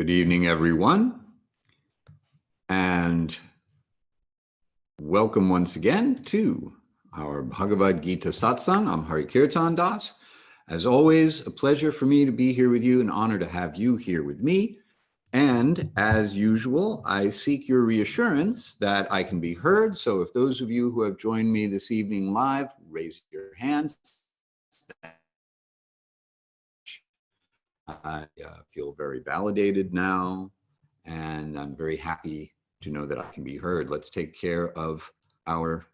Good evening, everyone, and welcome once again to our Bhagavad-gita Satsang. I'm Hari-kirtana Das. As always, a pleasure for me to be here with you, an honor to have you here with me. And as usual, I seek your reassurance that I can be heard. So if those of you who have joined me this evening live, raise your hands. I feel very validated now, and I'm very happy to know that I can be heard. Let's take care of our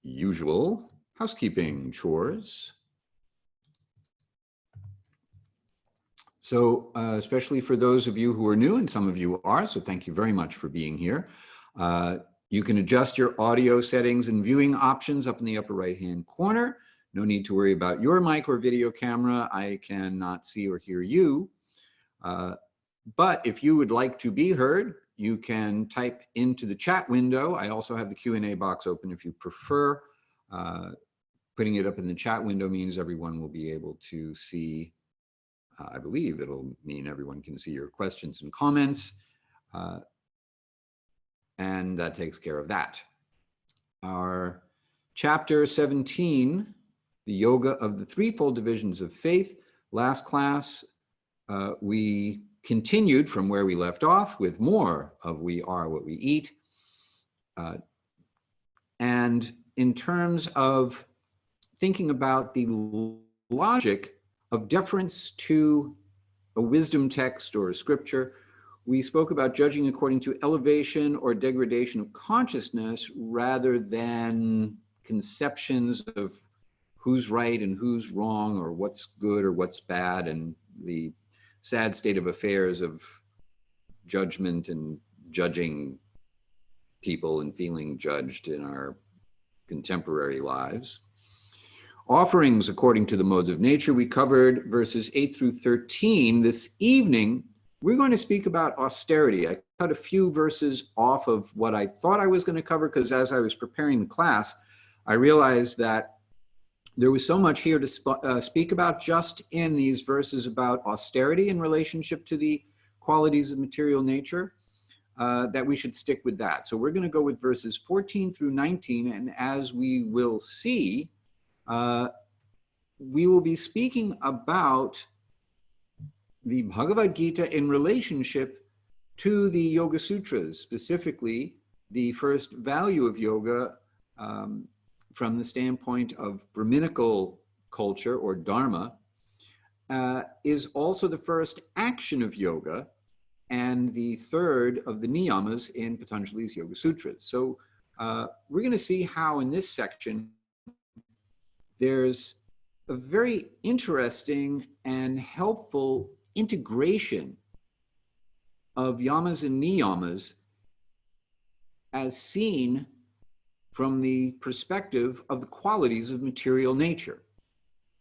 usual housekeeping chores. So especially for those of you who are new, and some of you are, so thank you very much for being here. You can adjust your audio settings and viewing options up in the upper right-hand corner. No need to worry about your mic or video camera. I cannot see or hear you. But if you would like to be heard, you can type into the chat window. I also have the Q&A box open if you prefer. Putting it up in the chat window means everyone will be able to see, I believe it'll mean everyone can see your questions and comments. And that takes care of that. Our chapter 17, the Yoga of the Threefold Divisions of Faith. Last class, we continued from where we left off with more of we are what we eat. And in terms of thinking about the logic of deference to a wisdom text or a scripture, we spoke about judging according to elevation or degradation of consciousness rather than conceptions of who's right and who's wrong or what's good or what's bad, and the sad state of affairs of judgment and judging people and feeling judged in our contemporary lives. Offerings according to the modes of nature, we covered verses 8 through 13. This evening, we're going to speak about austerity. I cut a few verses off of what I thought I was going to cover because as I was preparing the class, I realized that there was so much here to speak about just in these verses about austerity in relationship to the qualities of material nature, that we should stick with that. So we're going to go with verses 14 through 19, and as we will see, we will be speaking about the Bhagavad-gita in relationship to the Yoga-sutras, specifically the first value of yoga from the standpoint of Brahminical culture or dharma, is also the first action of yoga and the third of the niyamas in Patanjali's Yoga-sutras. So we're going to see how in this section there's a very interesting and helpful integration of yamas and niyamas as seen from the perspective of the qualities of material nature.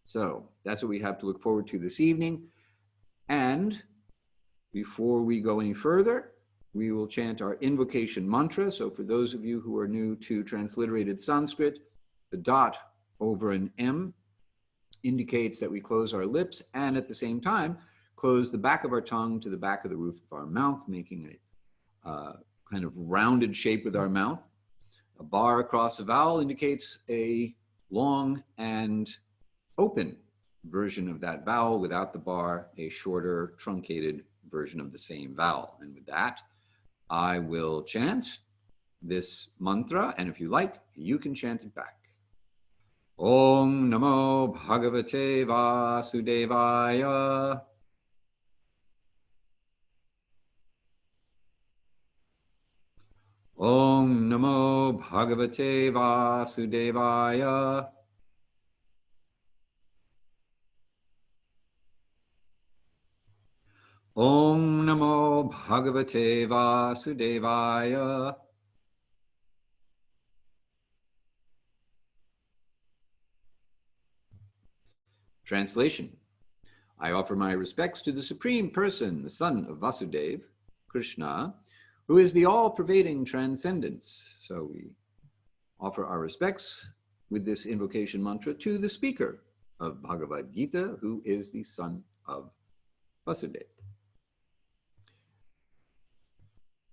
So that's what we have to look forward to this evening. And before we go any further, we will chant our invocation mantra. So for those of you who are new to transliterated Sanskrit, the dot over an M indicates that we close our lips and at the same time close the back of our tongue to the back of the roof of our mouth, making a kind of rounded shape with our mouth. A bar across a vowel indicates a long and open version of that vowel. Without the bar, a shorter, truncated version of the same vowel. And with that, I will chant this mantra, and if you like, you can chant it back. Om Namo Bhagavate Vasudevaya. Om Namo Bhagavate Vasudevaya. Om Namo Bhagavate Vasudevaya. Translation. I offer my respects to the Supreme Person, the Son of Vasudeva, Krishna, who is the all-pervading transcendence. So we offer our respects with this invocation mantra to the speaker of Bhagavad-gita, who is the son of Vasudeva.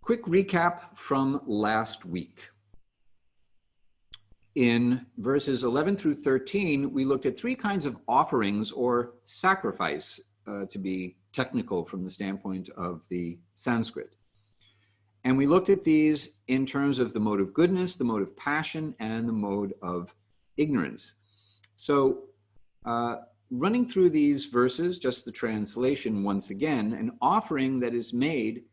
Quick recap from last week. In verses 11 through 13, we looked at three kinds of offerings or sacrifice, to be technical from the standpoint of the Sanskrit. And we looked at these in terms of the mode of goodness, the mode of passion, and the mode of ignorance. So running through these verses, just the translation once again, an offering that is made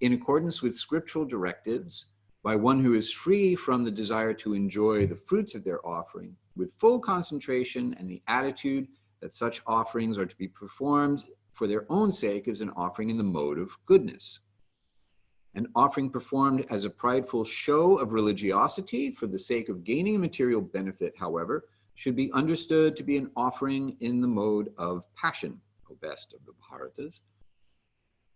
in accordance with scriptural directives by one who is free from the desire to enjoy the fruits of their offering, with full concentration and the attitude that such offerings are to be performed for their own sake, is an offering in the mode of goodness. An offering performed as a prideful show of religiosity for the sake of gaining a material benefit, however, should be understood to be an offering in the mode of passion, O best of the Bharatas.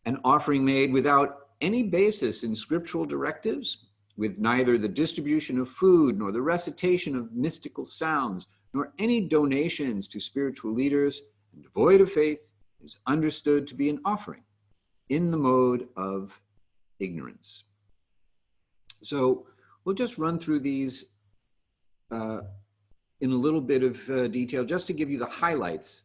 An offering made without any basis in scriptural directives, with neither the distribution of food nor the recitation of mystical sounds, nor any donations to spiritual leaders, and devoid of faith, is understood to be an offering in the mode of ignorance. So we'll just run through these in a little bit of detail, just to give you the highlights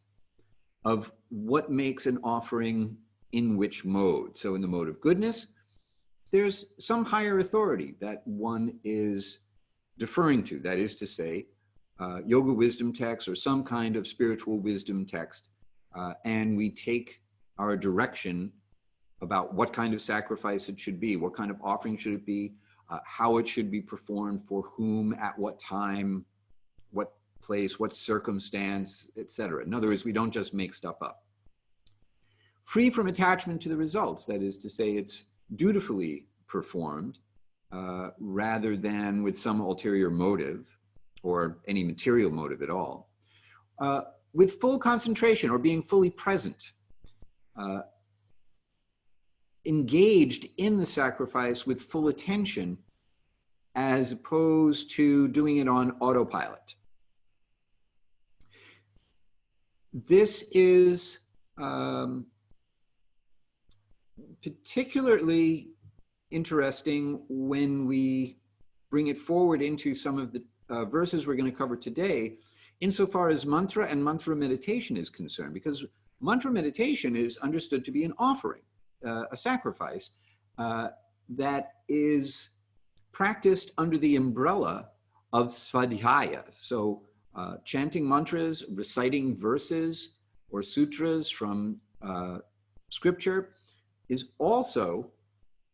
of what makes an offering in which mode. So in the mode of goodness, there's some higher authority that one is deferring to. That is to say, yoga wisdom text or some kind of spiritual wisdom text, and we take our direction about what kind of sacrifice it should be, what kind of offering should it be, how it should be performed, for whom, at what time, what place, what circumstance, etc. In other words, we don't just make stuff up. Free from attachment to the results, that is to say, it's dutifully performed rather than with some ulterior motive or any material motive at all. With full concentration or being fully present, engaged in the sacrifice with full attention, as opposed to doing it on autopilot. This is particularly interesting when we bring it forward into some of the verses we're going to cover today, insofar as mantra and mantra meditation is concerned, because mantra meditation is understood to be an offering, a sacrifice that is practiced under the umbrella of svadhyaya. So chanting mantras, reciting verses or sutras from scripture is also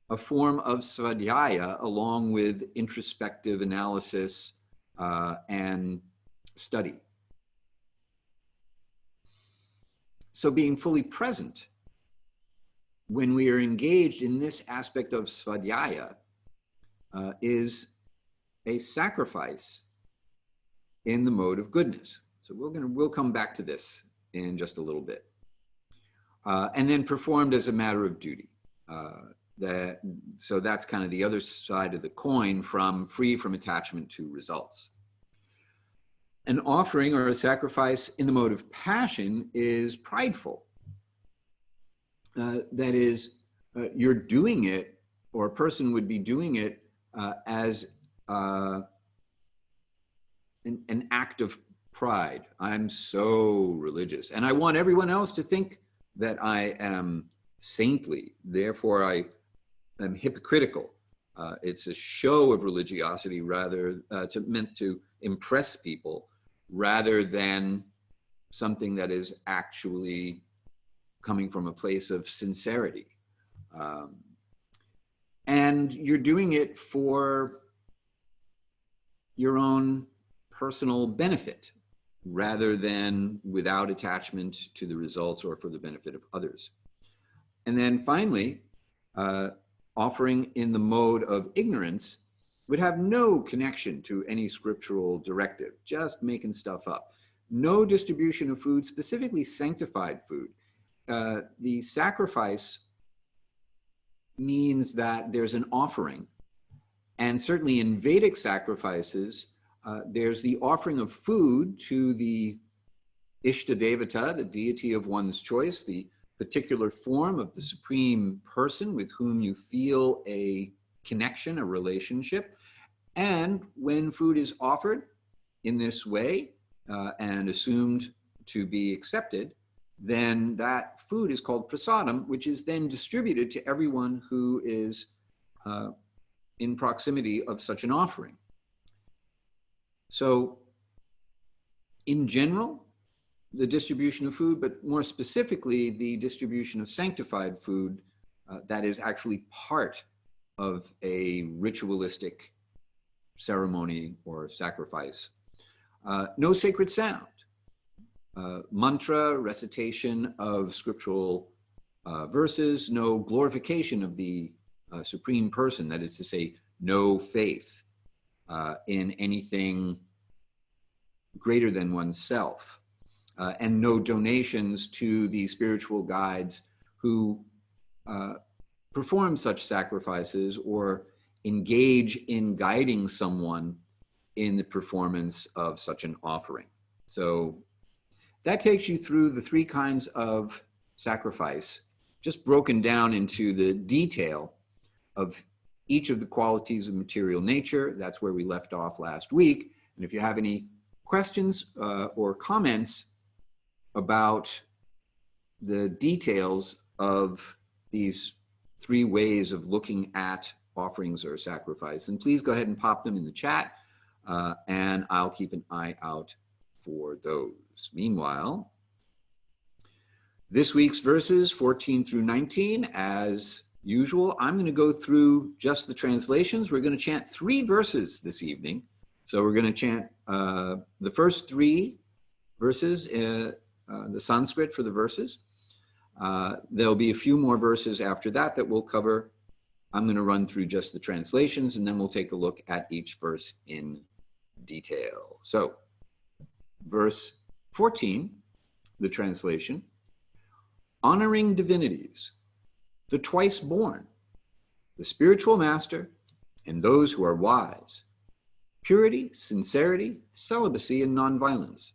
a form of svadhyaya, along with introspective analysis and study. So being fully present when we are engaged in this aspect of svadhyaya is a sacrifice in the mode of goodness. So we'll come back to this in just a little bit. And then performed as a matter of duty. So that's kind of the other side of the coin from free from attachment to results. An offering or a sacrifice in the mode of passion is prideful. That is, you're doing it, or a person would be doing it as an act of pride. I'm so religious, and I want everyone else to think that I am saintly, therefore I am hypocritical. It's a show of religiosity rather meant to impress people, rather than something that is actually coming from a place of sincerity. And you're doing it for your own personal benefit, rather than without attachment to the results or for the benefit of others. And then finally, offering in the mode of ignorance would have no connection to any scriptural directive, just making stuff up. No distribution of food, specifically sanctified food. The sacrifice means that there's an offering. And certainly in Vedic sacrifices, there's the offering of food to the Ishta Devata, the deity of one's choice, the particular form of the Supreme Person with whom you feel a connection, a relationship. And when food is offered in this way and assumed to be accepted, then that food is called prasadam, which is then distributed to everyone who is in proximity of such an offering. So in general, the distribution of food, but more specifically, the distribution of sanctified food that is actually part of a ritualistic ceremony or sacrifice. No sacred sound, mantra, recitation of scriptural verses, no glorification of the Supreme Person, that is to say, no faith in anything greater than oneself, and no donations to the spiritual guides who perform such sacrifices or engage in guiding someone in the performance of such an offering. So that takes you through the three kinds of sacrifice, just broken down into the detail of each of the qualities of material nature. That's where we left off last week. And if you have any questions or comments about the details of these three ways of looking at offerings or sacrifice, and please go ahead and pop them in the chat, and I'll keep an eye out for those. Meanwhile, this week's verses 14 through 19, as usual, I'm going to go through just the translations. We're going to chant 3 verses this evening. So we're going to chant the first 3 verses, the Sanskrit for the verses. There'll be a few more verses after that that we'll cover. I'm going to run through just the translations, and then we'll take a look at each verse in detail. So, verse 14, the translation: honoring divinities, the twice born, the spiritual master, and those who are wise, purity, sincerity, celibacy, and nonviolence.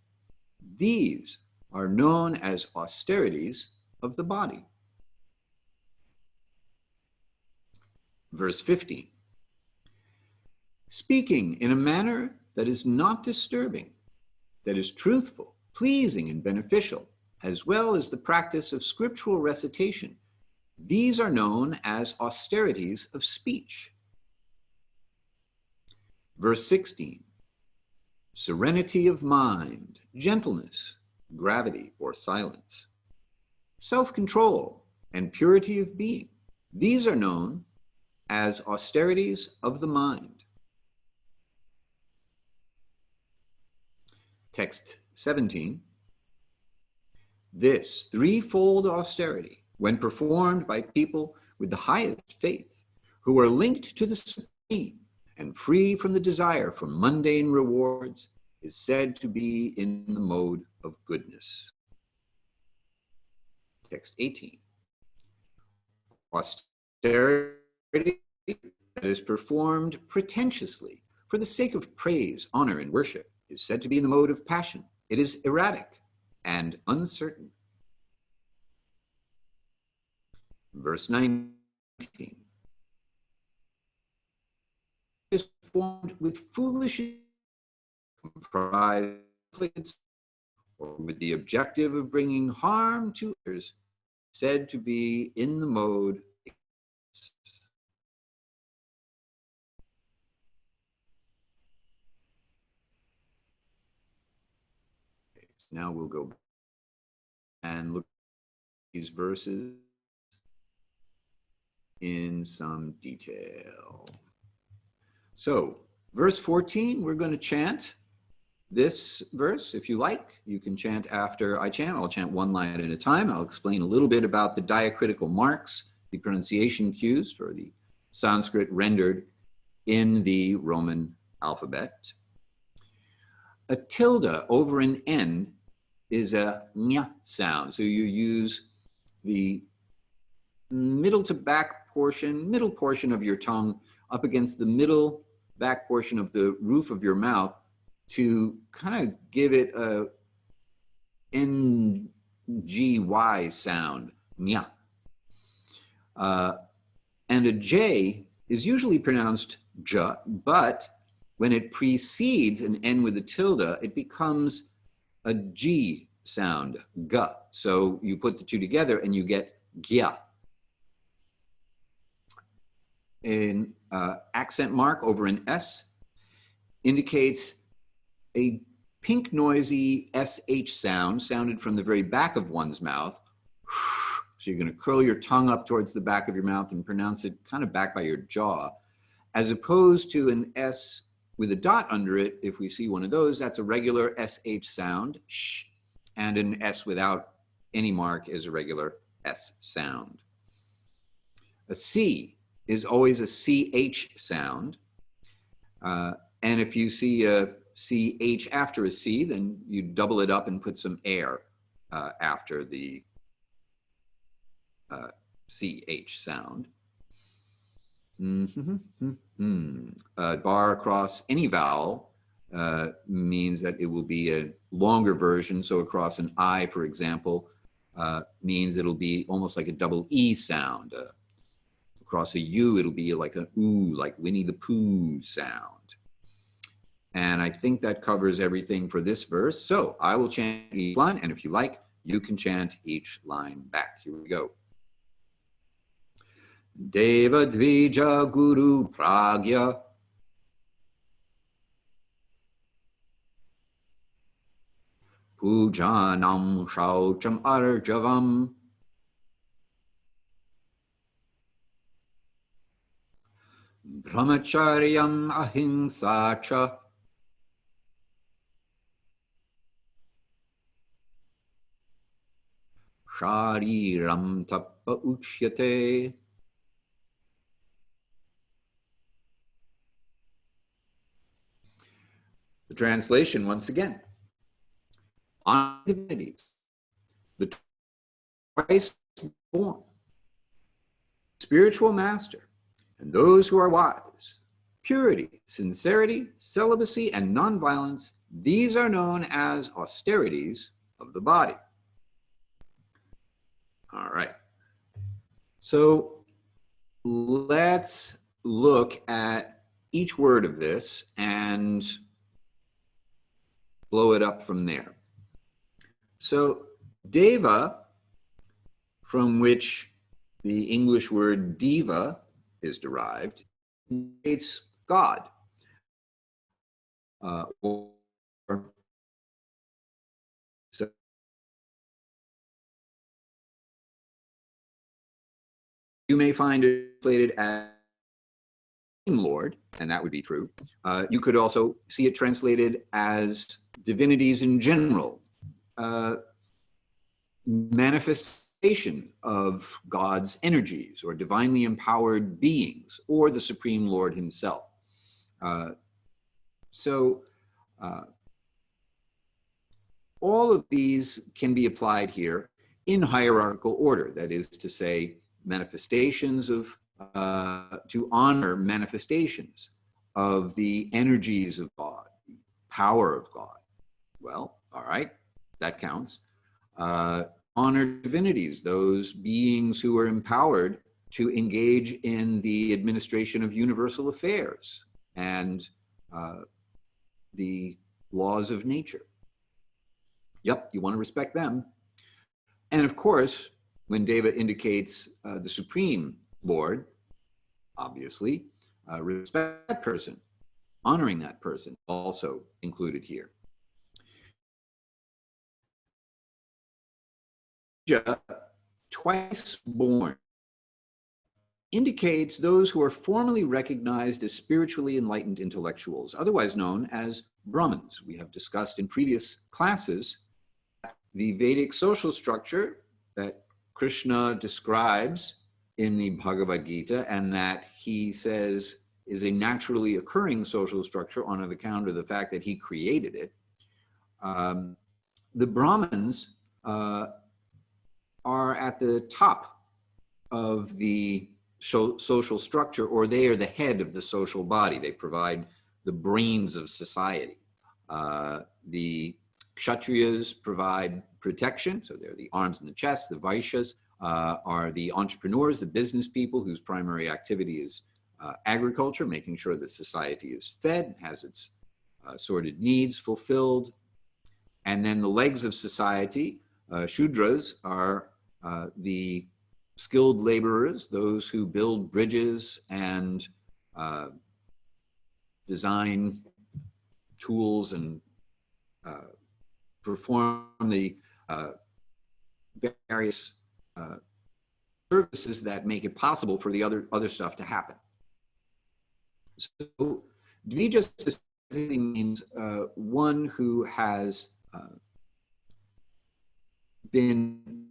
These are known as austerities of the body. Verse 15, speaking in a manner that is not disturbing, that is truthful, pleasing, and beneficial, as well as the practice of scriptural recitation. These are known as austerities of speech. Verse 16, serenity of mind, gentleness, gravity or silence, self-control, and purity of being. These are known as austerities of the mind. Text 17. This threefold austerity, when performed by people with the highest faith, who are linked to the Supreme and free from the desire for mundane rewards, is said to be in the mode of goodness. Text 18. Austerity that is performed pretentiously for the sake of praise, honor, and worship is said to be in the mode of passion. It is erratic and uncertain. Verse 19. It is performed with foolish, comprised, or with the objective of bringing harm to others, said to be in the mode. Now we'll go and look at these verses in some detail. So, verse 14, we're going to chant this verse. If you like, you can chant after I chant. I'll chant one line at a time. I'll explain a little bit about the diacritical marks, the pronunciation cues for the Sanskrit rendered in the Roman alphabet. A tilde over an N is a ñ sound. So you use the middle portion of your tongue up against the middle back portion of the roof of your mouth to kind of give it a NGY sound, nya. And a J is usually pronounced ja, but when it precedes an N with a tilde, it becomes a G sound, ga. So you put the two together and you get gya. An accent mark over an S indicates a pink noisy SH sound sounded from the very back of one's mouth. So you're going to curl your tongue up towards the back of your mouth and pronounce it kind of back by your jaw, as opposed to an S with a dot under it. If we see one of those, that's a regular SH sound, sh, and an S without any mark is a regular S sound. A C is always a CH sound. And if you see a CH after a C, then you double it up and put some air after the CH sound. A bar across any vowel means that it will be a longer version. So across an I, for example, means it'll be almost like a double E sound. Across a U, it'll be like an ooh, like Winnie the Pooh sound. And I think that covers everything for this verse. So I will chant each line, and if you like, you can chant each line back. Here we go. Deva Dvija Guru Pragya Pujanam Shaucham Arjavam Brahmacharyam Ahimsacha Shariram Tappa Uchyate. The translation once again. On divinities, the twice born, spiritual master, and those who are wise, purity, sincerity, celibacy, and nonviolence, these are known as austerities of the body. All right. So let's look at each word of this and blow it up from there. So Deva, from which the English word diva is derived, indicates God. So you may find it translated as Lord, and that would be true. You could also see it translated as divinities in general, manifestation of God's energies or divinely empowered beings or the Supreme Lord himself. All of these can be applied here in hierarchical order, that is to say, manifestations of, to honor manifestations of the energies of God, the power of God. Well, all right, that counts. Honor divinities, those beings who are empowered to engage in the administration of universal affairs and the laws of nature. Yep, you want to respect them. And of course, when Deva indicates the Supreme Lord, obviously, respect that person, honoring that person, also included here. Twice born indicates those who are formally recognized as spiritually enlightened intellectuals, otherwise known as Brahmins. We have discussed in previous classes the Vedic social structure that Krishna describes in the Bhagavad-gita, and that he says is a naturally occurring social structure on account of the fact that he created it. The Brahmins are at the top of the social structure, or they are the head of the social body. They provide the brains of society. The Kshatriyas provide protection, so they're the arms and the chest. The Vaishyas are the entrepreneurs, the business people whose primary activity is agriculture, making sure that society is fed, has its assorted needs fulfilled. And then the legs of society, Shudras, are the skilled laborers, those who build bridges and design tools and perform the various services that make it possible for the other stuff to happen. So Dvija specifically means one who has been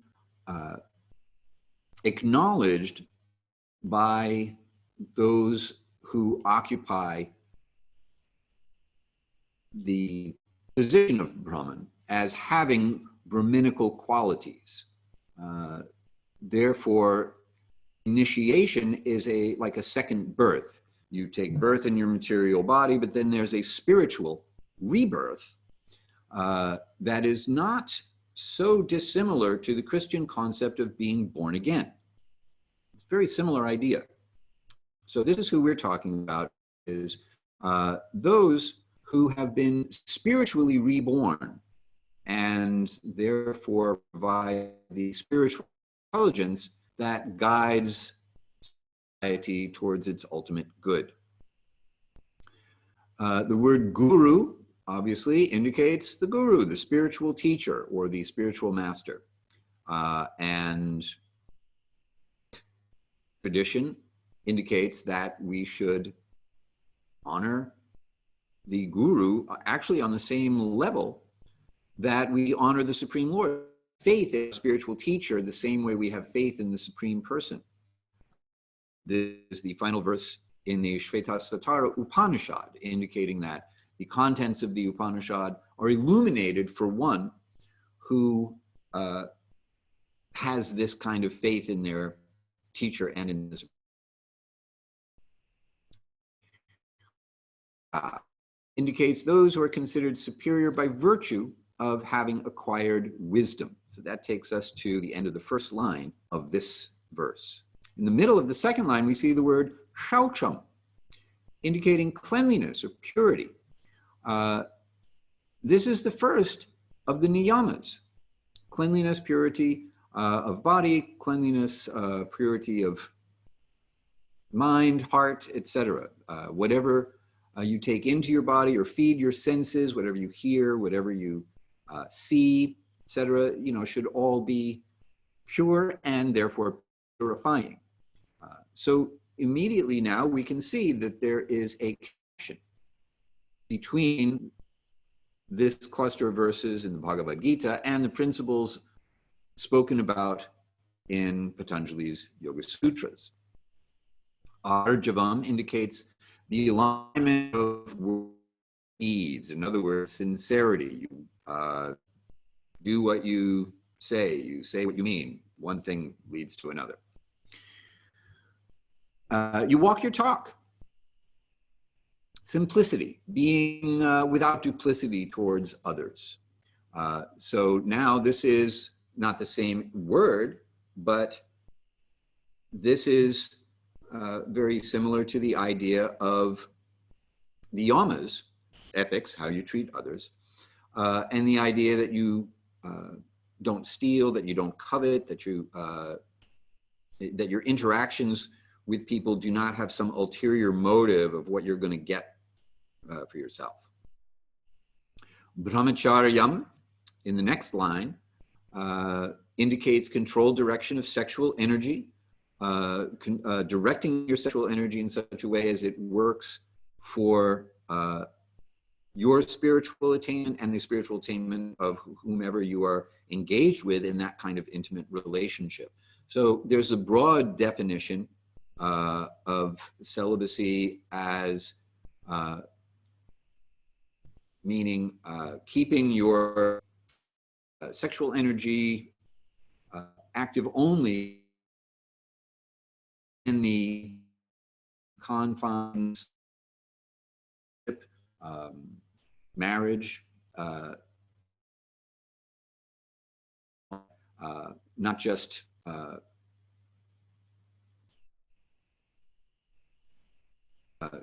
acknowledged by those who occupy the position of Brahman as having Brahminical qualities. Therefore, initiation is like a second birth. You take birth in your material body, but then there's a spiritual rebirth that is not so dissimilar to the Christian concept of being born again. It's a very similar idea. So this is who we're talking about, is those who have been spiritually reborn and therefore provide the spiritual intelligence that guides society towards its ultimate good. The word guru obviously indicates the guru, the spiritual teacher or the spiritual master. And tradition indicates that we should honor the guru actually on the same level that we honor the Supreme Lord. Faith in a spiritual teacher the same way we have faith in the Supreme Person. This is the final verse in the Shvetasvatara Upanishad, indicating that the contents of the Upanishad are illuminated for one who has this kind of faith in their teacher and in this. Indicates those who are considered superior by virtue of having acquired wisdom. So that takes us to the end of the first line of this verse. In the middle of the second line, we see the word shaucham, indicating cleanliness or purity. This is the first of the niyamas: cleanliness, purity of body, cleanliness, purity of mind, heart, etc. Whatever you take into your body or feed your senses, whatever you hear, whatever you see, etc., should all be pure and therefore purifying. So immediately now we can see that there is a connection between this cluster of verses in the Bhagavad-gita and the principles spoken about in Patanjali's Yoga-sutras. Arjavam indicates the alignment of deeds. In other words, sincerity. You do what you say what you mean. One thing leads to another. You walk your talk. Simplicity, being without duplicity towards others. So now this is not the same word, but this is very similar to the idea of the yamas, ethics, how you treat others, and the idea that you don't steal, that you don't covet, that your interactions with people do not have some ulterior motive of what you're going to get for yourself. Brahmacharyam, in the next line, indicates controlled direction of sexual energy, directing your sexual energy in such a way as it works for your spiritual attainment and the spiritual attainment of whomever you are engaged with in that kind of intimate relationship. So there's a broad definition of celibacy as meaning keeping your sexual energy active only in the confines of marriage, not just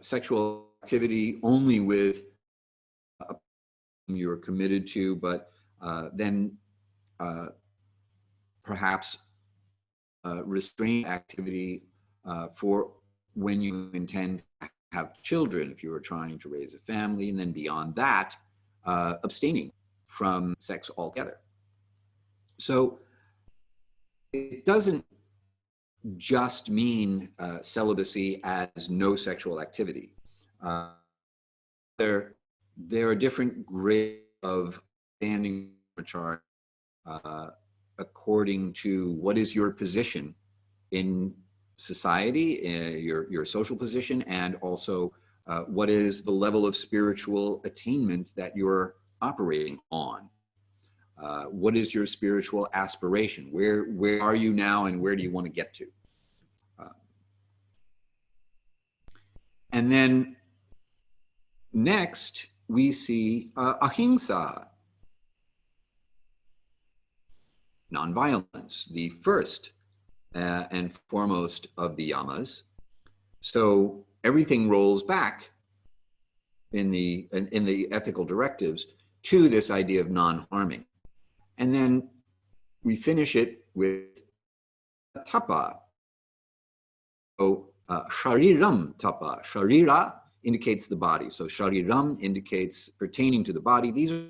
sexual activity only with a you're committed to, but then perhaps restrain activity for when you intend to have children, if you are trying to raise a family, and then beyond that, abstaining from sex altogether. So it doesn't just mean celibacy as no sexual activity. There are different grades of standing chart according to what is your position in society, your social position, and also what is the level of spiritual attainment that you're operating on. What is your spiritual aspiration? Where are you now, and where do you want to get to? And then next, we see ahimsa, nonviolence, the first and foremost of the yamas. So everything rolls back in the ethical directives to this idea of non-harming. And then we finish it with tapa. So shariram tapa. Sharira indicates the body. So shariram indicates pertaining to the body. These are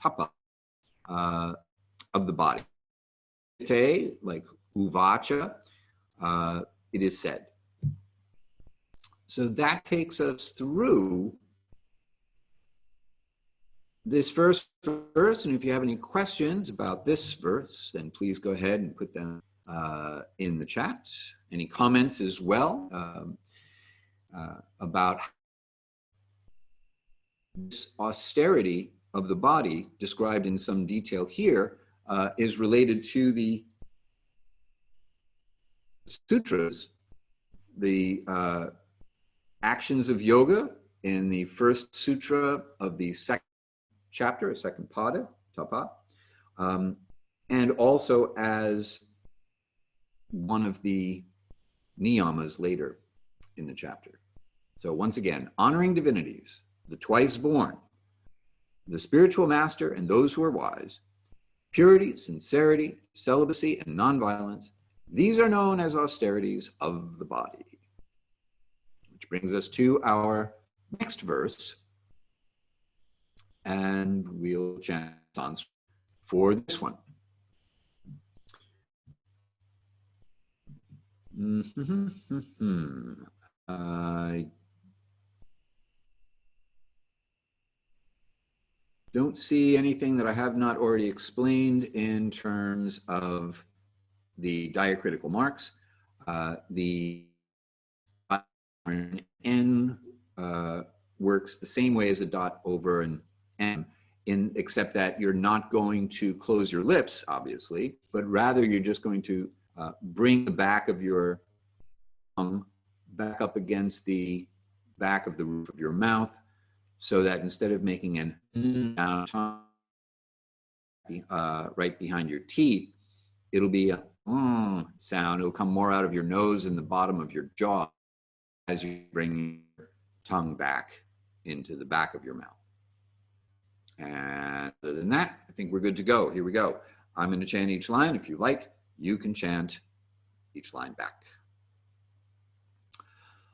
tapa of the body. Like uvacha, it is said. So that takes us through this first verse, and if you have any questions about this verse, then please go ahead and put them in the chat. Any comments as well about this austerity of the body described in some detail here is related to the sutras, the actions of yoga in the first sutra of the second chapter, second pada, tapa, and also as one of the niyamas later in the chapter. So once again, honoring divinities, the twice born, the spiritual master and those who are wise, purity, sincerity, celibacy, and nonviolence, these are known as austerities of the body. Which brings us to our next verse, and we'll chant Sanskrit for this one. I don't see anything that I have not already explained in terms of the diacritical marks. The N works the same way as a dot over an M, except that you're not going to close your lips, obviously, but rather you're just going to bring the back of your tongue back up against the back of the roof of your mouth, so that instead of making an tongue right behind your teeth, it'll be a sound. It'll come more out of your nose and the bottom of your jaw as you bring your tongue back into the back of your mouth. And other than that, I think we're good to go. Here we go. I'm going to chant each line. If you like, you can chant each line back.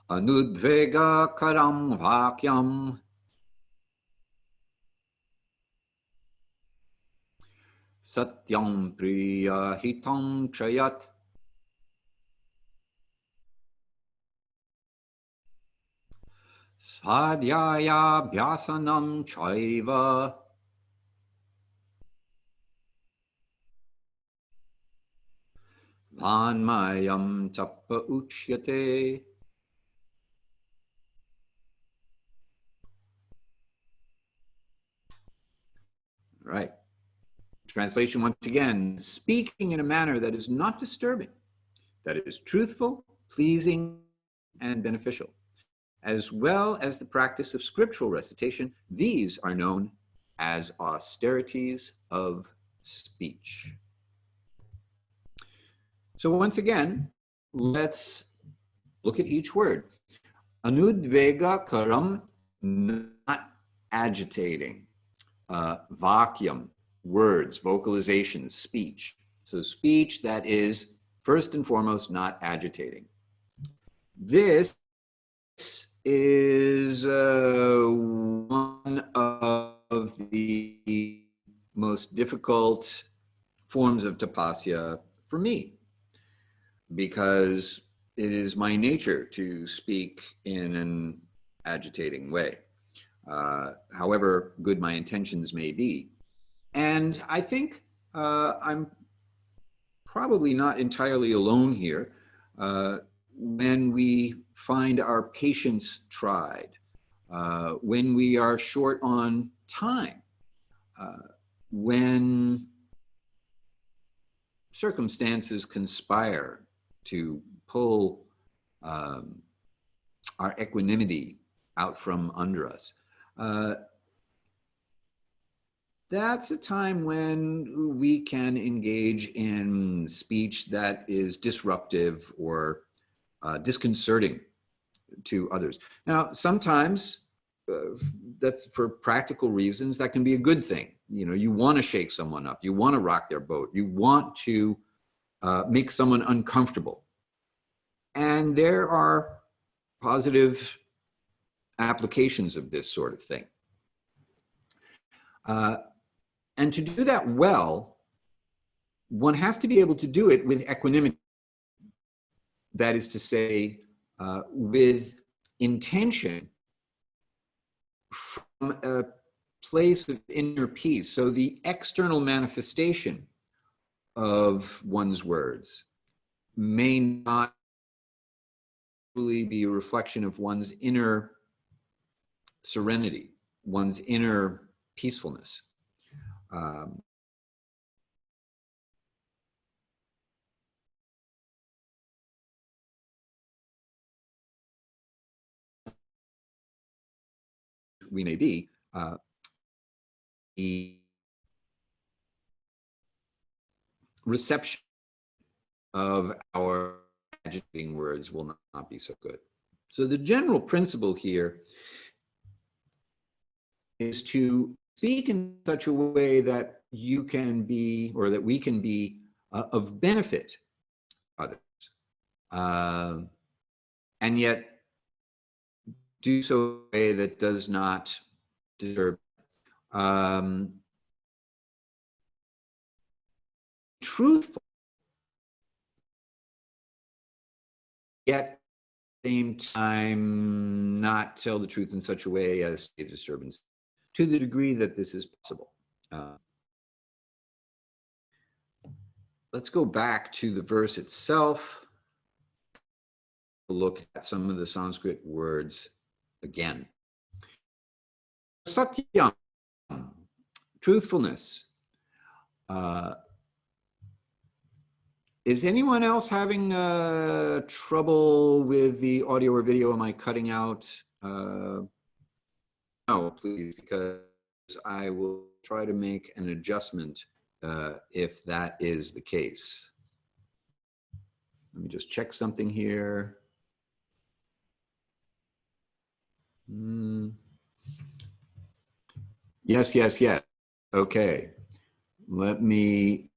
Anudvega karam vakyam satyam priya hitam chayat sadhyaya bhyasanam chaiva vanmayam tappa uchyate. Right. Translation once again, speaking in a manner that is not disturbing, that is truthful, pleasing, and beneficial, as well as the practice of scriptural recitation. These are known as austerities of speech. So once again, let's look at each word. Anudvega karam, not agitating. Vakyam, words, vocalizations, speech. So speech that is first and foremost not agitating. This is one of the most difficult forms of tapasya for me, because it is my nature to speak in an agitating way, however good my intentions may be. And I think I'm probably not entirely alone here. When we find our patience tried, when we are short on time, when circumstances conspire to pull our equanimity out from under us, that's a time when we can engage in speech that is disruptive or disconcerting to others. Now, sometimes that's for practical reasons, that can be a good thing. You know, you want to shake someone up, you want to rock their boat, you want to make someone uncomfortable. And there are positive applications of this sort of thing. And to do that well, one has to be able to do it with equanimity. That is to say, with intention from a place of inner peace. So the external manifestation of one's words may not really be a reflection of one's inner serenity, one's inner peacefulness. We may be, the reception of our agitating words will not be so good. So the general principle here is to speak in such a way that you can be, or that we can be of benefit to others, and yet do so in a way that does not disturb. Truthful, yet at the same time not tell the truth in such a way as to disturbance, to the degree that this is possible. Let's go back to the verse itself. Look at some of the Sanskrit words again. Satyam, truthfulness. Is anyone else having trouble with the audio or video? Am I cutting out? No, please, because I will try to make an adjustment if that is the case. Let me just check something here. Yes, yes, yes. Okay. Let me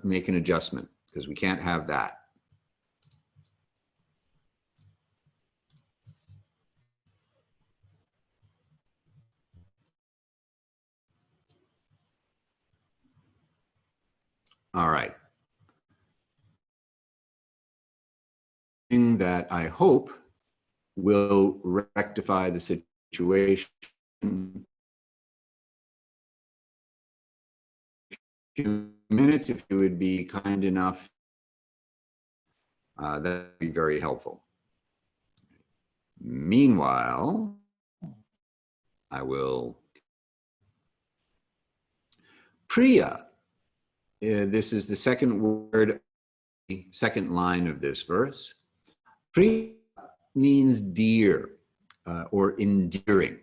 make an adjustment, because we can't have that. All right. That I hope will rectify the situation. Few minutes, if you would be kind enough, that would be very helpful. Meanwhile, I will. Priya, this is the second word, second line of this verse. Priya means dear or endearing.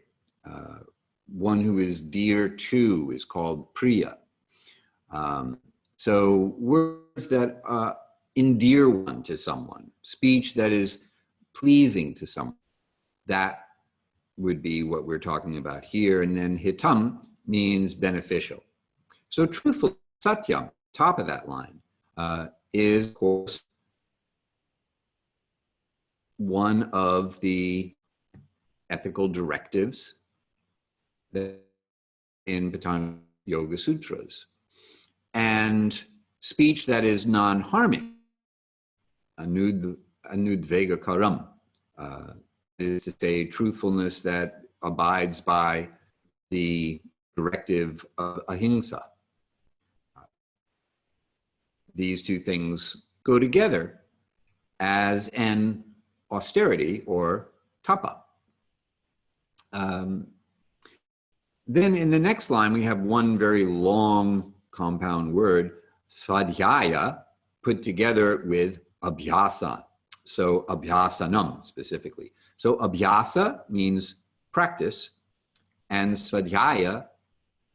One who is dear to is called Priya. So words that endear one to someone, speech that is pleasing to someone. That would be what we're talking about here. And then hitam means beneficial. So truthful, satyam, top of that line, is, of course, one of the ethical directives in Patanjali Yoga-sutras. And speech that is non-harming, anudvega karam, is to say truthfulness that abides by the directive of ahimsa. These two things go together as an austerity or tapa. Then in the next line, we have one very long compound word, svadhyaya, put together with abhyasa. So abhyasanam specifically. So abhyasa means practice, and svadhyaya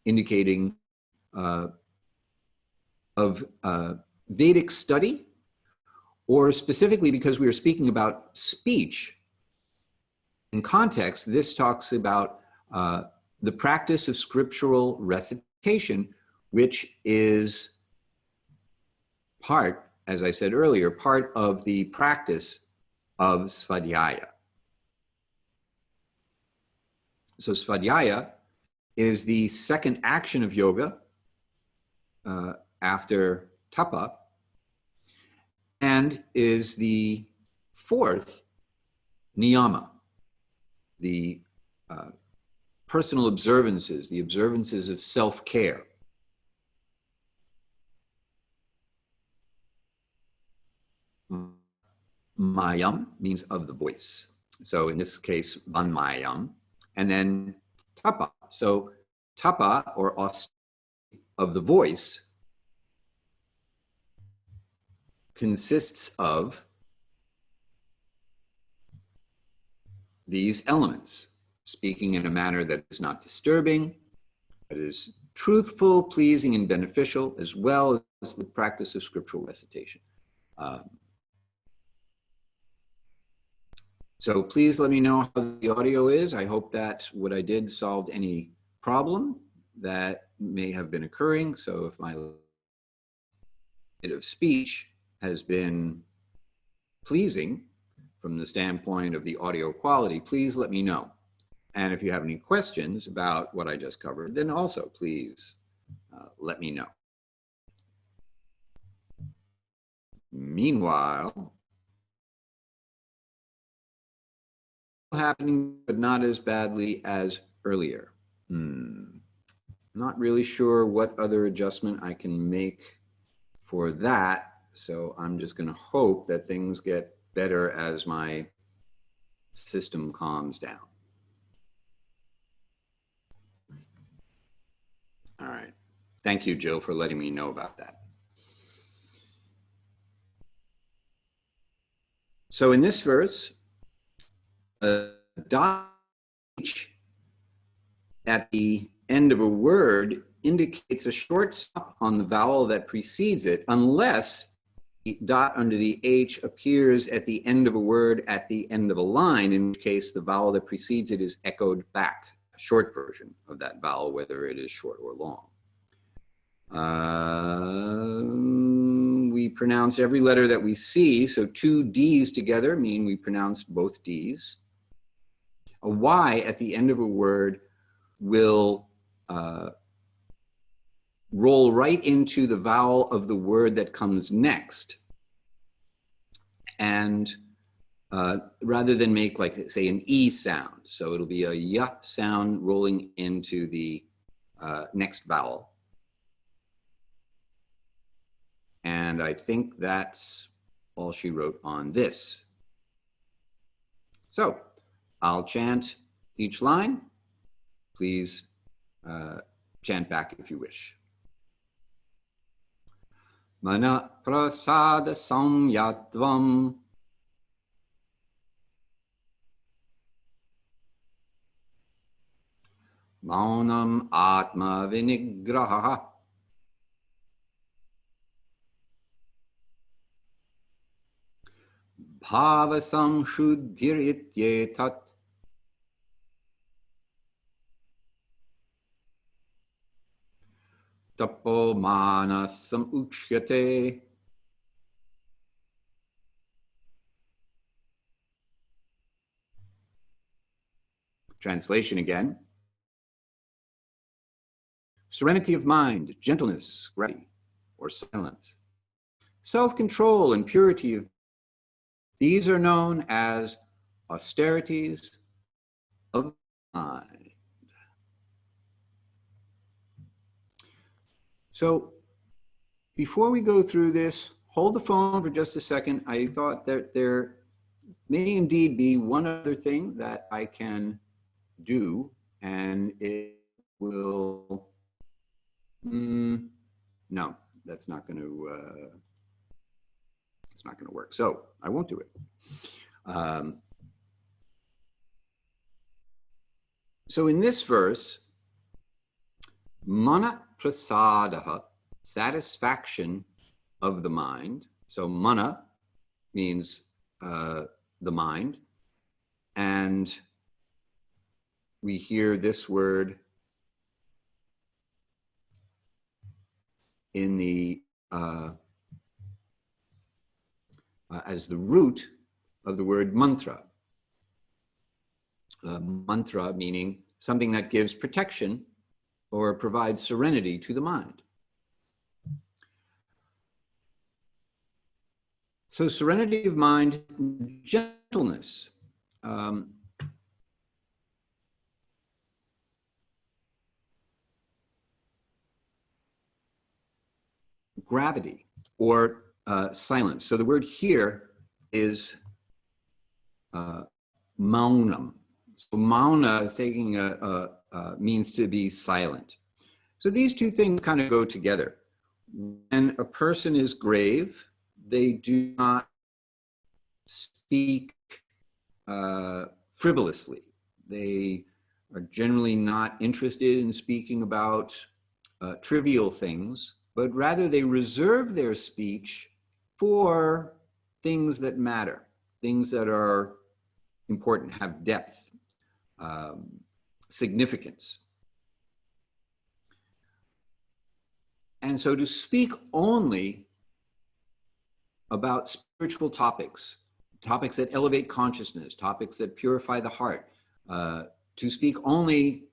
indicating of Vedic study, or specifically because we are speaking about speech. In context, this talks about the practice of scriptural recitation, which is part, as I said earlier, part of the practice of svadhyaya. So svadhyaya is the second action of yoga after tapa, and is the fourth niyama, the personal observances, the observances of self-care. Mayam means of the voice. So in this case, vanmayam, and then tapa. So tapa, or austerity of the voice, consists of these elements: speaking in a manner that is not disturbing, that is truthful, pleasing, and beneficial, as well as the practice of scriptural recitation. So please let me know how the audio is. I hope that what I did solved any problem that may have been occurring. So if my bit of speech has been pleasing from the standpoint of the audio quality, please let me know. And if you have any questions about what I just covered, then also please let me know. Meanwhile, happening, but not as badly as earlier. Not really sure what other adjustment I can make for that. So I'm just going to hope that things get better as my system calms down. All right. Thank you, Jill, for letting me know about that. So in this verse, dot at the end of a word indicates a short stop on the vowel that precedes it, unless the dot under the H appears at the end of a word at the end of a line, in which case the vowel that precedes it is echoed back, a short version of that vowel, whether it is short or long. We pronounce every letter that we see, so two Ds together mean we pronounce both Ds. A Y at the end of a word will roll right into the vowel of the word that comes next. And rather than make, like, say, an E sound, so it'll be a Y sound rolling into the next vowel. And I think that's all she wrote on this. So I'll chant each line. Please chant back if you wish. Mana prasada samyatvam maunam atma vinigraha bhava samshuddhir ityetat tapo manasam uchyate. Translation again. Serenity of mind, gentleness, gravity, or silence. Self-control and purity of these are known as austerities of mind. So before we go through this, hold the phone for just a second. I thought that there may indeed be one other thing that I can do, and it will, no, that's not going to, it's not going to work. So I won't do it. So in this verse, mana prasadaha, satisfaction of the mind. So mana means the mind. And we hear this word in the, as the root of the word mantra. Mantra meaning something that gives protection or provides serenity to the mind. So serenity of mind, gentleness. Gravity or silence. So the word here is maunam. So mauna is taking means to be silent. So these two things kind of go together. When a person is grave, they do not speak frivolously. They are generally not interested in speaking about trivial things, but rather they reserve their speech for things that matter, things that are important, have depth, significance. And so to speak only about spiritual topics, topics that elevate consciousness, topics that purify the heart, to speak only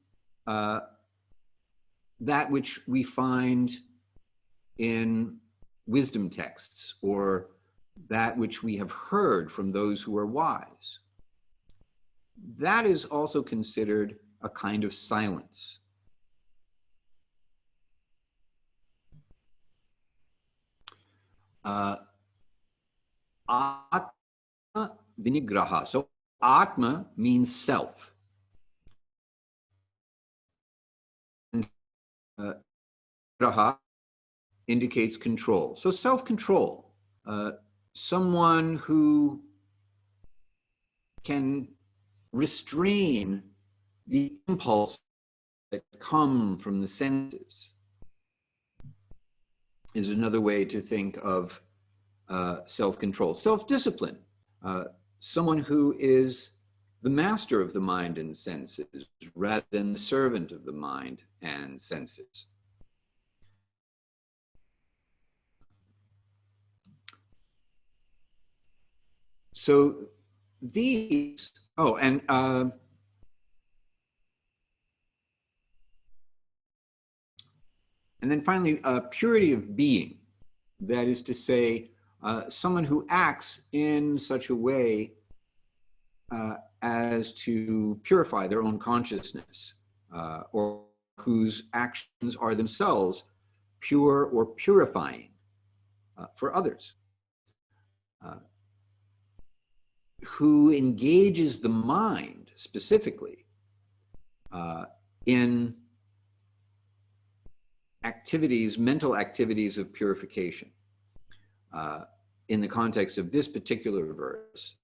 that which we find in wisdom texts or that which we have heard from those who are wise. That is also considered a kind of silence. Atma vinigraha. So Atma means self. And graha indicates control. So self-control. Someone who can restrain the impulse that come from the senses is another way to think of self-control. Self-discipline, someone who is the master of the mind and senses rather than the servant of the mind and senses. So these, and then finally, purity of being. That is to say, someone who acts in such a way as to purify their own consciousness, or whose actions are themselves pure or purifying for others, who engages the mind specifically in activities, mental activities of purification in the context of this particular verse,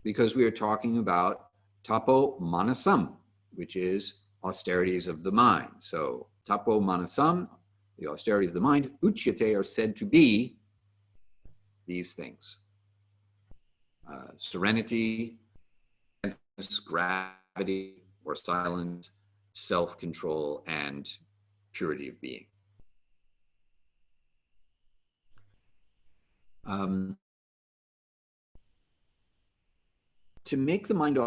because we are talking about tapo manasam, which is austerities of the mind. So tapo manasam, the austerities of the mind, uchyate are said to be these things. serenity, gravity or silence, self-control, and purity of being. To make the mind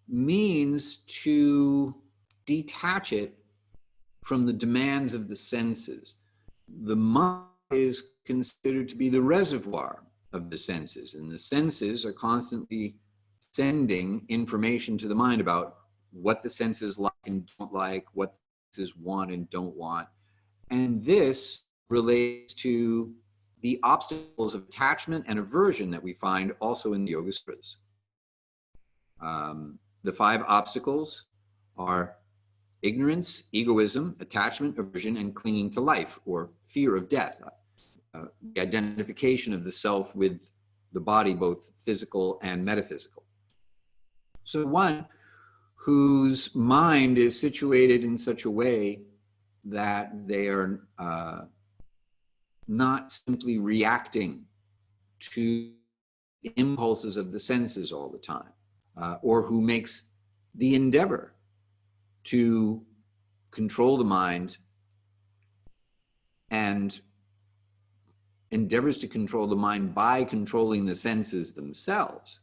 means to detach it from the demands of the senses. The mind is considered to be the reservoir of the senses, and the senses are constantly sending information to the mind about what the senses like and don't like, what the senses want and don't want. And this relates to the obstacles of attachment and aversion that we find also in the Yoga-sutras. The 5 obstacles are ignorance, egoism, attachment, aversion, and clinging to life, or fear of death. The identification of the self with the body, both physical and metaphysical. So one whose mind is situated in such a way that they are not simply reacting to the impulses of the senses all the time, or who makes the endeavor to control the mind and endeavors to control the mind by controlling the senses themselves,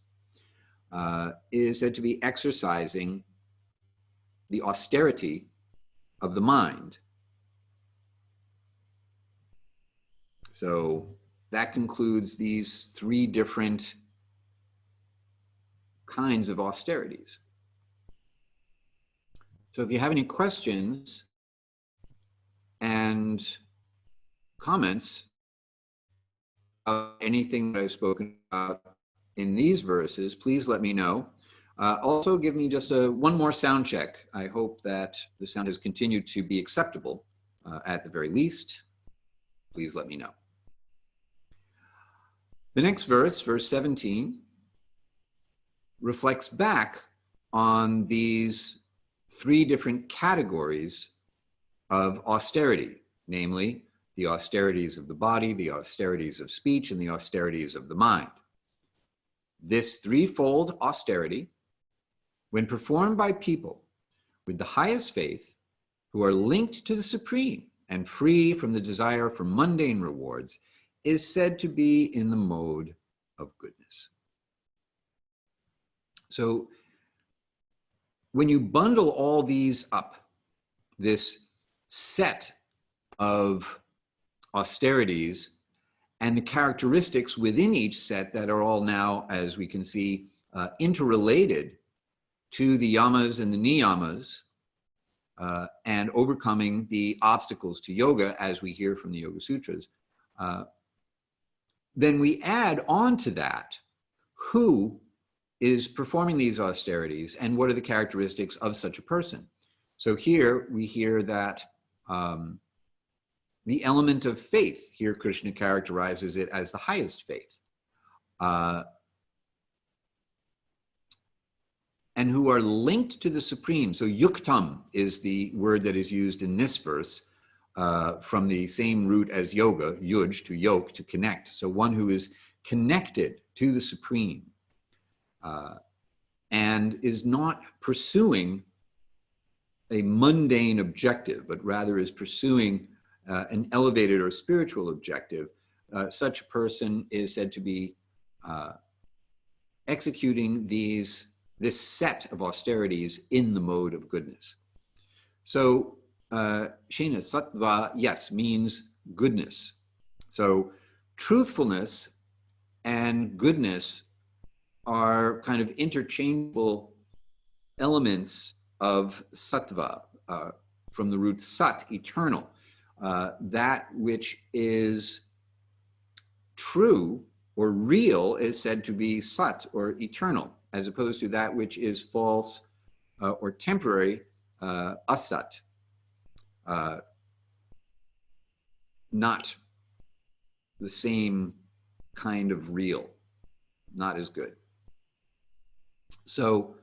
is said to be exercising the austerity of the mind. So that concludes these 3 different kinds of austerities. So if you have any questions and comments about anything that I've spoken about in these verses, please let me know. Also give me just one more sound check. I hope that the sound has continued to be acceptable at the very least. Please let me know. The next verse, verse 17, reflects back on these 3 different categories of austerity, namely the austerities of the body, the austerities of speech, and the austerities of the mind. This threefold austerity, when performed by people with the highest faith, who are linked to the Supreme and free from the desire for mundane rewards, is said to be in the mode of goodness. So when you bundle all these up, this set of austerities and the characteristics within each set that are all now, as we can see, interrelated to the yamas and the niyamas, and overcoming the obstacles to yoga, as we hear from the Yoga-sutras, then we add on to that who is performing these austerities and what are the characteristics of such a person. So here we hear that the element of faith, here Krishna characterizes it as the highest faith, and who are linked to the Supreme. So yuktam is the word that is used in this verse, from the same root as yoga, yuj, to yoke, to connect. So one who is connected to the Supreme, and is not pursuing a mundane objective, but rather is pursuing an elevated or spiritual objective. Such a person is said to be executing this set of austerities in the mode of goodness. So Shena, sattva, yes, means goodness. So truthfulness and goodness are kind of interchangeable elements of sattva, from the root sat, eternal. That which is true or real is said to be sat, or eternal, as opposed to that which is false or temporary, asat, not the same kind of real, not as good. So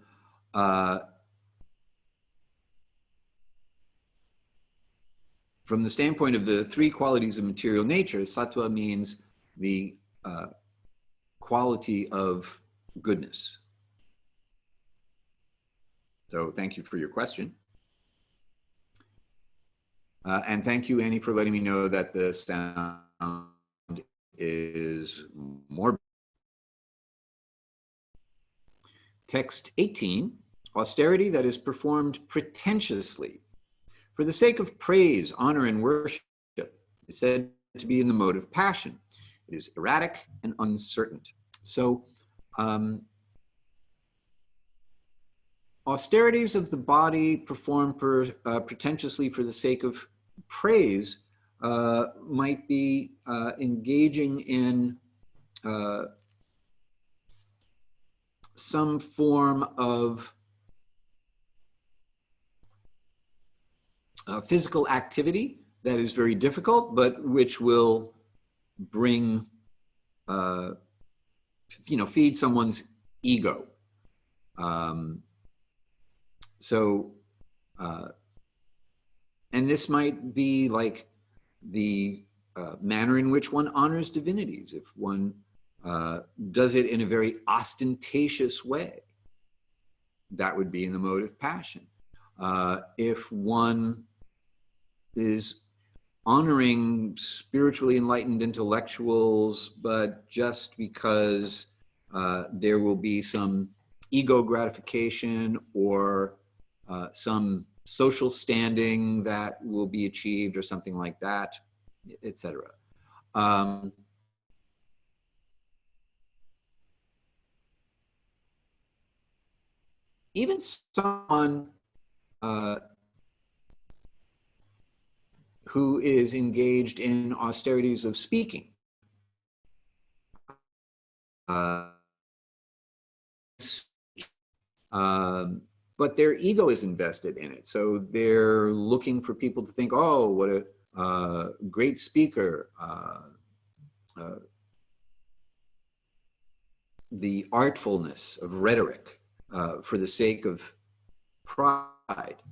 from the standpoint of the 3 qualities of material nature, sattva means the quality of goodness. So thank you for your question. And thank you, Annie, for letting me know that the sound is more. Text 18, austerity that is performed pretentiously for the sake of praise, honor, and worship is said to be in the mode of passion. It is erratic and uncertain. So austerities of the body performed pretentiously for the sake of praise might be engaging in some form of physical activity that is very difficult, but which will bring, feed someone's ego. And this might be like the manner in which one honors divinities. If one does it in a very ostentatious way, that would be in the mode of passion. If one is honoring spiritually enlightened intellectuals, but just because there will be some ego gratification or some social standing that will be achieved or something like that, etc. Even someone who is engaged in austerities of speaking, but their ego is invested in it. So they're looking for people to think, oh, what a great speaker. The artfulness of rhetoric for the sake of pride.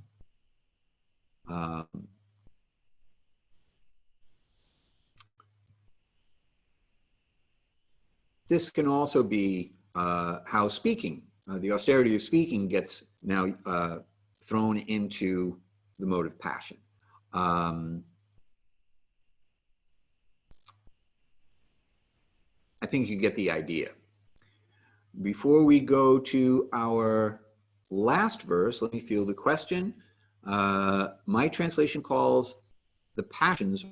This can also be how speaking, the austerity of speaking gets now thrown into the mode of passion. I think you get the idea. Before we go to our last verse, let me field the question. My translation calls the passions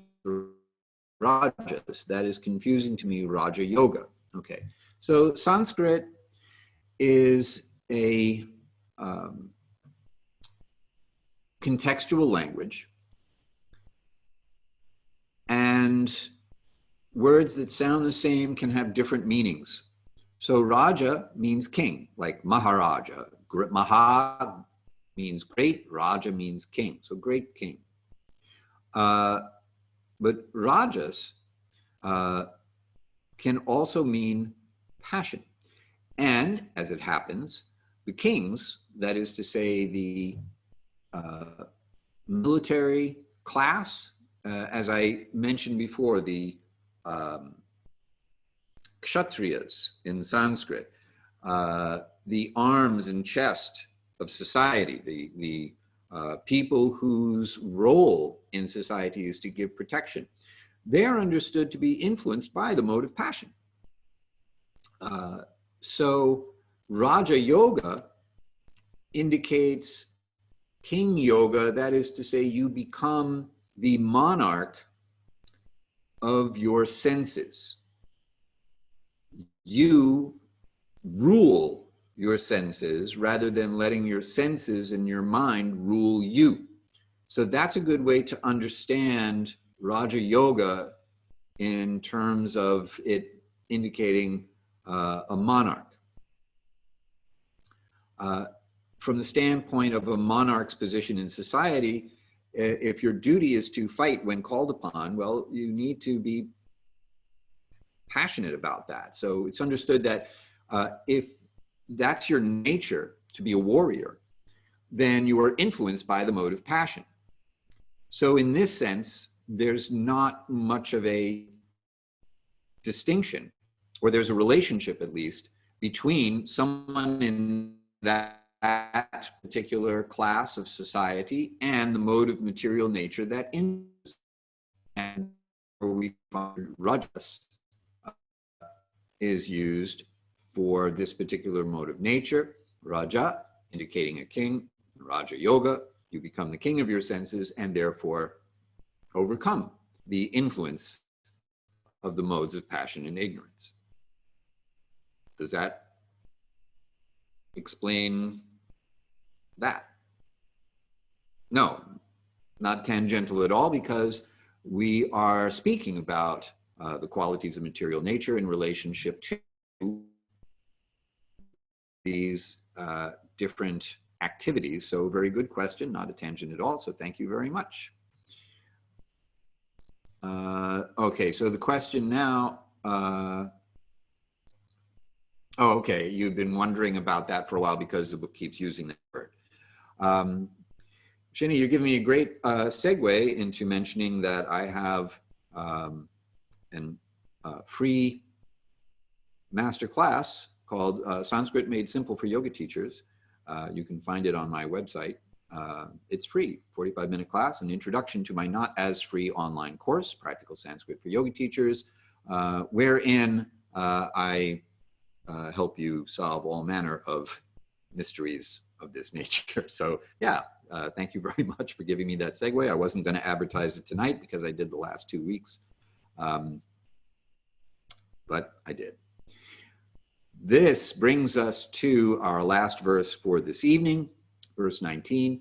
rajas. That is confusing to me, Raja Yoga. Okay, so Sanskrit is a contextual language, and words that sound the same can have different meanings. So Raja means king, like Maharaja. Maha means great, Raja means king, so great king. But Rajas can also mean passion. And as it happens, the kings, that is to say the military class, as I mentioned before, the kshatriyas in Sanskrit, the arms and chest of society, the people whose role in society is to give protection, they are understood to be influenced by the mode of passion. So Raja Yoga indicates king yoga, that is to say you become the monarch of your senses. You rule your senses rather than letting your senses and your mind rule you. So that's a good way to understand Raja Yoga in terms of it indicating a monarch. From the standpoint of a monarch's position in society, if your duty is to fight when called upon, well, you need to be passionate about that. So it's understood that if that's your nature, to be a warrior, then you are influenced by the mode of passion. So in this sense, there's not much of a distinction or there's a relationship at least, between someone in that particular class of society and the mode of material nature that is. And where we find rajas is used for this particular mode of nature. Raja, indicating a king. Raja Yoga, you become the king of your senses and therefore overcome the influence of the modes of passion and ignorance. Does that explain that? No, not tangential at all, because we are speaking about the qualities of material nature in relationship to these different activities. So very good question, not a tangent at all. So thank you very much. Okay, so the question now, oh, okay, you've been wondering about that for a while because the book keeps using that word. Shini, you're giving me a great segue into mentioning that I have a free master class called Sanskrit Made Simple for Yoga Teachers. You can find it on my website. It's free, 45-minute class, an introduction to my not as free online course, Practical Sanskrit for Yoga Teachers, wherein I help you solve all manner of mysteries of this nature. So yeah, thank you very much for giving me that segue. I wasn't going to advertise it tonight because I did the last 2 weeks, but I did. This brings us to our last verse for this evening, verse 19.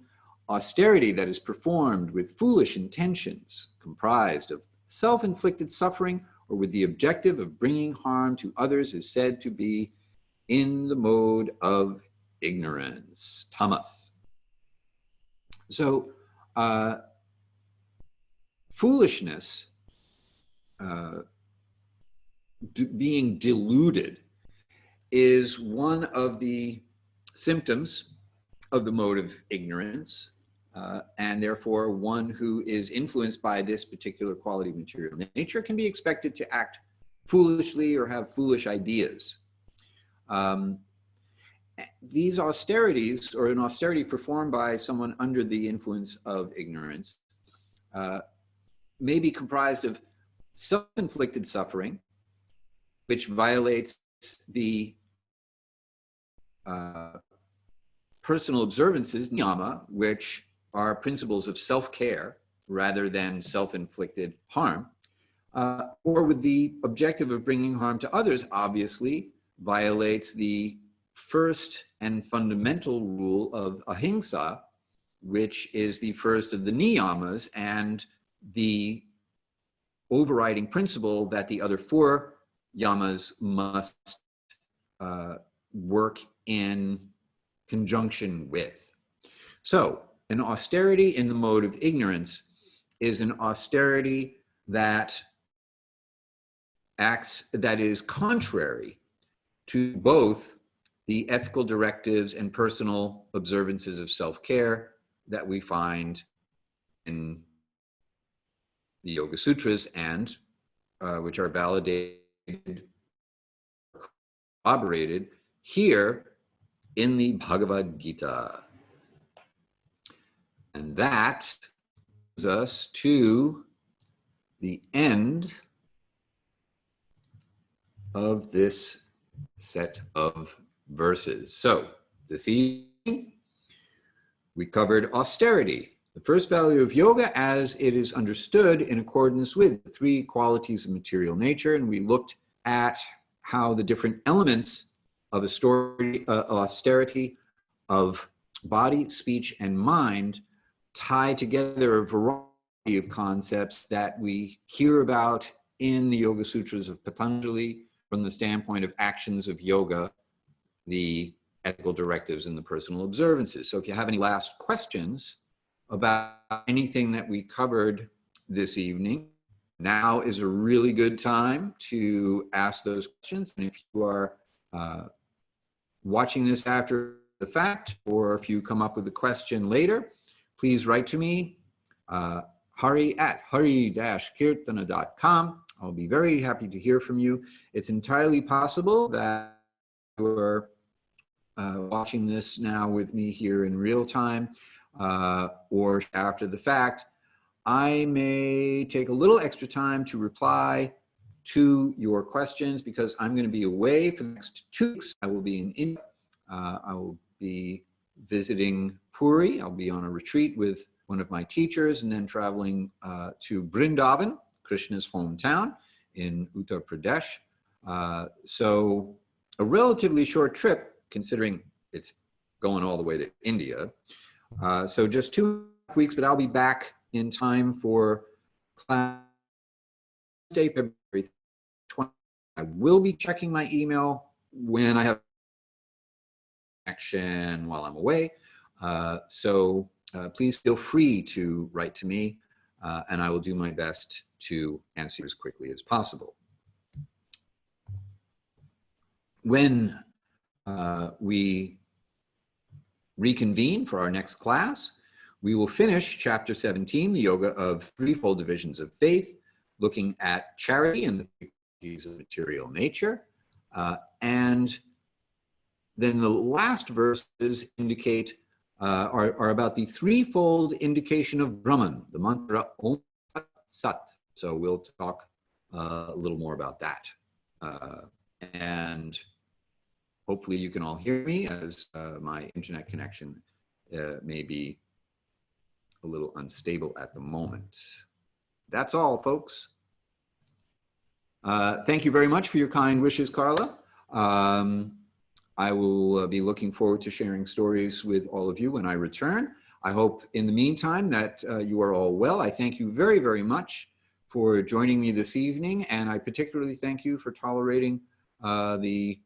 Austerity that is performed with foolish intentions, comprised of self-inflicted suffering or with the objective of bringing harm to others, is said to be in the mode of ignorance, tamas. So foolishness, being deluded, is one of the symptoms of the mode of ignorance, and therefore one who is influenced by this particular quality of material nature can be expected to act foolishly or have foolish ideas. These austerities, or an austerity performed by someone under the influence of ignorance, may be comprised of self-inflicted suffering, which violates the personal observances, niyama, which are principles of self-care rather than self-inflicted harm, or with the objective of bringing harm to others, obviously violates the first and fundamental rule of ahimsa, which is the first of the niyamas and the overriding principle that the other 4 yamas must work in conjunction with. So an austerity in the mode of ignorance is an austerity that is contrary to both the ethical directives and personal observances of self-care that we find in the Yoga-sutras and which are validated, corroborated here in the Bhagavad-gita. And that brings us to the end of this set of verses. So this evening, we covered austerity, the first value of yoga as it is understood in accordance with the 3 qualities of material nature. And we looked at how the different elements of austerity of body, speech, and mind tie together a variety of concepts that we hear about in the Yoga-sutras of Patanjali from the standpoint of actions of yoga, the ethical directives, and the personal observances. So if you have any last questions about anything that we covered this evening, now is a really good time to ask those questions. And if you are watching this after the fact, or if you come up with a question later, please write to me, Hari@hari-kirtana.com. I'll be very happy to hear from you. It's entirely possible that you are watching this now with me here in real time or after the fact. I may take a little extra time to reply to your questions because I'm going to be away for the next 2 weeks. I will be in India. I will be visiting Puri. I'll be on a retreat with one of my teachers and then traveling to Vrindavan, Krishna's hometown in Uttar Pradesh. So a relatively short trip considering it's going all the way to India. So just 2 weeks, but I'll be back in time for class day, February 20. I will be checking my email when I have connection while I'm away. So please feel free to write to me and I will do my best to answer as quickly as possible. When we reconvene for our next class, we will finish chapter 17, the yoga of threefold divisions of faith, looking at charity and the qualities of material nature. And then the last verses indicate, are about the threefold indication of Brahman, the mantra Om Sat. So we'll talk a little more about that. And hopefully you can all hear me as my internet connection may be a little unstable at the moment. That's all, folks. Thank you very much for your kind wishes, Carla. I will be looking forward to sharing stories with all of you when I return. I hope in the meantime that you are all well. I thank you very, very much for joining me this evening, and I particularly thank you for tolerating the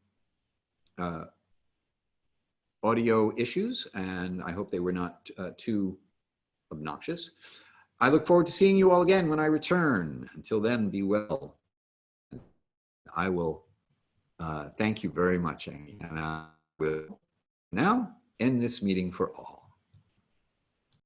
audio issues, and I hope they were not too obnoxious. I look forward to seeing you all again when I return. Until then, be well. I will thank you very much, and I will now end this meeting for all.